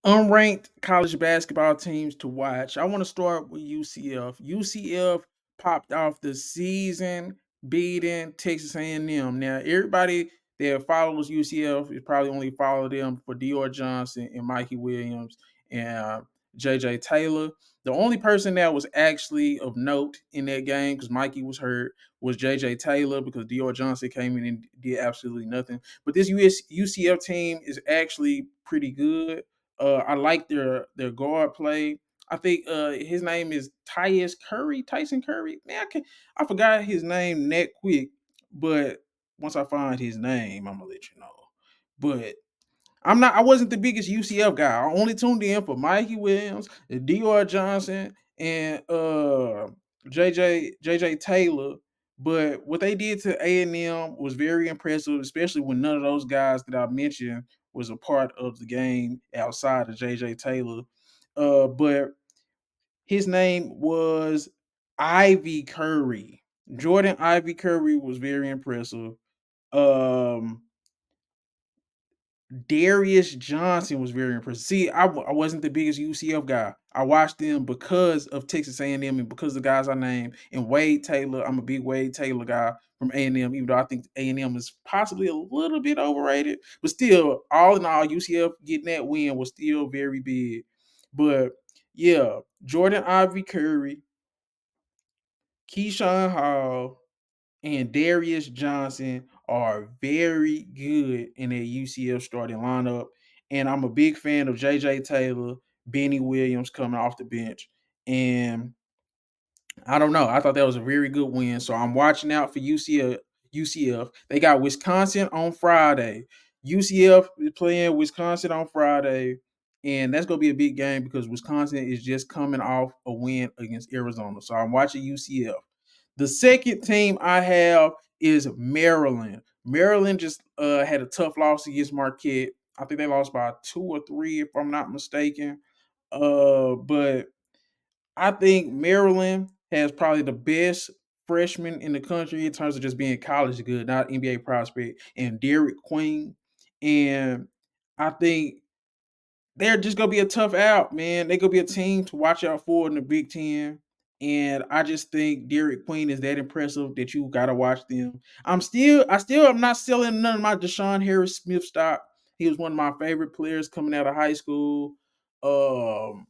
Unranked college basketball teams to watch. I want to start with UCF. UCF popped off the season beating Texas A&M. Now, everybody that follows UCF is probably only follow them for Dior Johnson and Mikey Williams and JJ Taylor. The only person that was actually of note in that game, because Mikey was hurt, was JJ Taylor, because Dior Johnson came in and did absolutely nothing. But this UCF team is actually pretty good. I like their guard play. I think his name is Tyson Curry. Man, I forgot his name that quick, but once I find his name, I'm gonna let you know. But I wasn't the biggest UCF guy. I only tuned in for Mikey Williams, Dior Johnson, and JJ Taylor. But what they did to A&M was very impressive, especially when none of those guys that I mentioned was a part of the game outside of JJ Taylor. But his name was Ivy Curry. Jordan Ivy Curry was very impressive. Um, Darius Johnson was very impressive. See, I wasn't the biggest UCF guy. I watched them because of Texas A&M and because of the guys I named. And Wade Taylor, I'm a big Wade Taylor guy from A&M, even though I think A&M is possibly a little bit overrated. But still, all in all, UCF getting that win was still very big. But yeah, Jordan Ivy Curry, Keyshawn Hall, and Darius Johnson are very good in their UCF starting lineup. And I'm a big fan of JJ Taylor, Benny Williams coming off the bench. And I don't know. I thought that was a very good win. So I'm watching out for UCF. UCF. They got Wisconsin on Friday. UCF is playing Wisconsin on Friday. And that's going to be a big game because Wisconsin is just coming off a win against Arizona. So I'm watching UCF. The second team I have is Maryland. Maryland just had a tough loss against Marquette. I think they lost by 2 or 3, if I'm not mistaken. But I think Maryland has probably the best freshman in the country in terms of just being college good, not NBA prospect, and Derek Queen. And I think they're just gonna be a tough out, man. They're gonna be a team to watch out for in the Big Ten. And I just think Derek Queen is that impressive that you gotta watch them. I still am not selling none of my Deshaun Harris Smith stock. He was one of my favorite players coming out of high school. Um,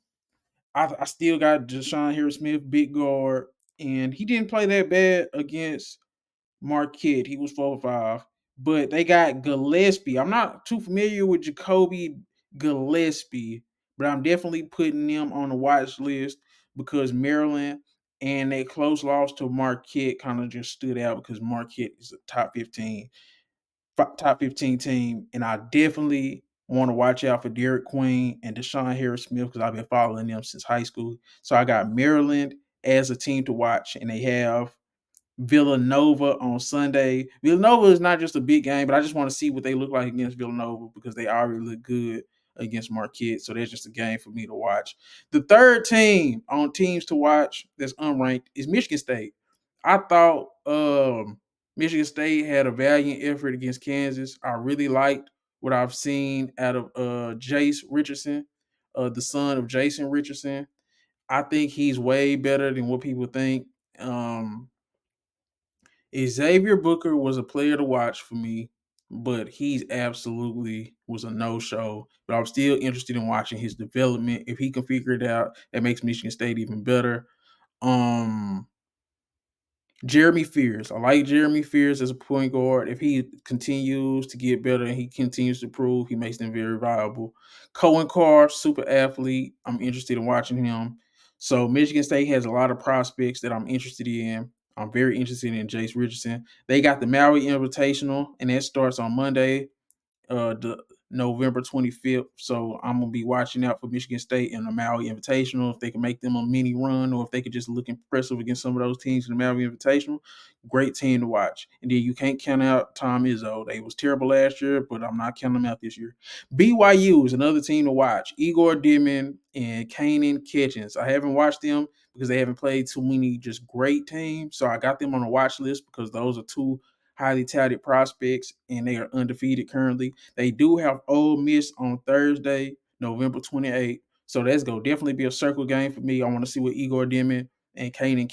I still got Deshaun Harris Smith, big guard, and he didn't play that bad against Marquette. He was 4-5. But they got Gillespie. I'm not too familiar with Jacoby Gillespie, but I'm definitely putting them on the watch list because Maryland and that close loss to Marquette kind of just stood out because Marquette is a top 15 team, and I definitely want to watch out for Derek Queen and Deshaun Harris Smith because I've been following them since high school. So I got Maryland as a team to watch, and they have Villanova on Sunday. Villanova is not just a big game, but I just want to see what they look like against Villanova because they already look good against Marquette. So that's just a game for me to watch. The third team on teams to watch that's unranked is Michigan State. I thought Michigan State had a valiant effort against Kansas. I really liked what I've seen out of Jace Richardson, the son of Jason Richardson. I think he's way better than what people think. Um, Xavier Booker was a player to watch for me, but he's absolutely was a no-show. But I'm still interested in watching his development. If he can figure it out, that makes Michigan State even better. Um, Jeremy Fears. I like Jeremy Fears as a point guard. If he continues to get better and he continues to prove, he makes them very viable. Cohen Carr, super athlete. I'm interested in watching him. So Michigan State has a lot of prospects that I'm interested in. I'm very interested in Jace Richardson. They got the Maui Invitational, and that starts on Monday the November 25th. So I'm gonna be watching out for Michigan State and the Maui Invitational. If they can make them a mini run, or if they could just look impressive against some of those teams in the Maui Invitational, great team to watch. And then you can't count out Tom Izzo. They was terrible last year, but I'm not counting them out this year. BYU is another team to watch. Igor Dimon and Kanan Kitchens. I haven't watched them because they haven't played too many just great teams. So I got them on the watch list because those are two highly touted prospects and they are undefeated currently. They do have Ole Miss on Thursday, November 28th. So that's going to definitely be a circle game for me. I want to see what Igor Dimon and Kanan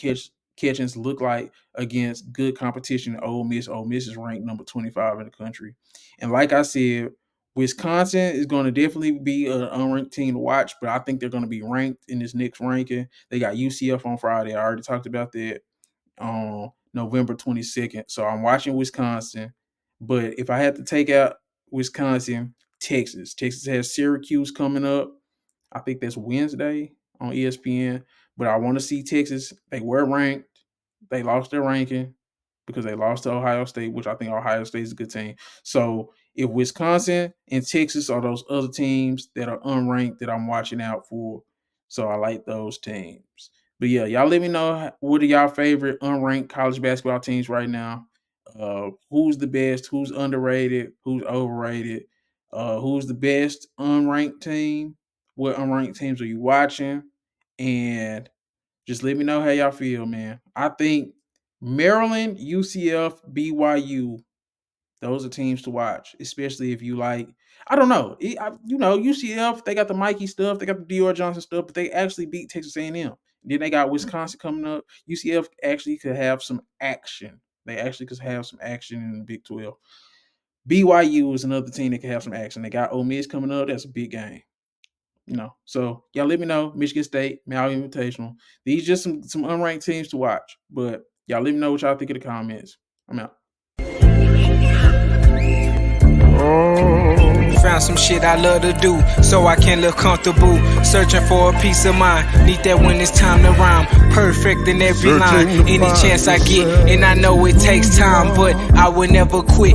Catchings look like against good competition in Ole Miss. Ole Miss is ranked number 25 in the country. And like I said, Wisconsin is going to definitely be an unranked team to watch, but I think they're going to be ranked in this next ranking. They got UCF on Friday. I already talked about that on November 22nd. So I'm watching Wisconsin. But if I had to take out Wisconsin, Texas. Texas has Syracuse coming up. I think that's Wednesday on ESPN. But I want to see Texas. They were ranked. They lost their ranking because they lost to Ohio State, which I think Ohio State is a good team. So if Wisconsin and Texas are those other teams that are unranked that I'm watching out for, so I like those teams. But yeah, y'all let me know what are y'all favorite unranked college basketball teams right now. Who's the best? Who's underrated? Who's overrated? Who's the best unranked team? What unranked teams are you watching? And just let me know how y'all feel, man. I think Maryland, UCF, BYU, those are teams to watch, especially if you like. I don't know. UCF, they got the Mikey stuff, they got the Dior Johnson stuff, but they actually beat Texas A&M. Then they got Wisconsin coming up. UCF actually could have some action. They actually could have some action in the Big 12. BYU is another team that can have some action. They got Ole Miss coming up. That's a big game. So y'all let me know. Michigan State, Maui Invitational. These just some unranked teams to watch. But y'all let me know what y'all think in the comments. I'm out. Found some shit I love to do, so I can live comfortable. Searching for a peace of mind, need that when it's time to rhyme. Perfect in every line, any chance I get, and I know it takes time, but I will never quit.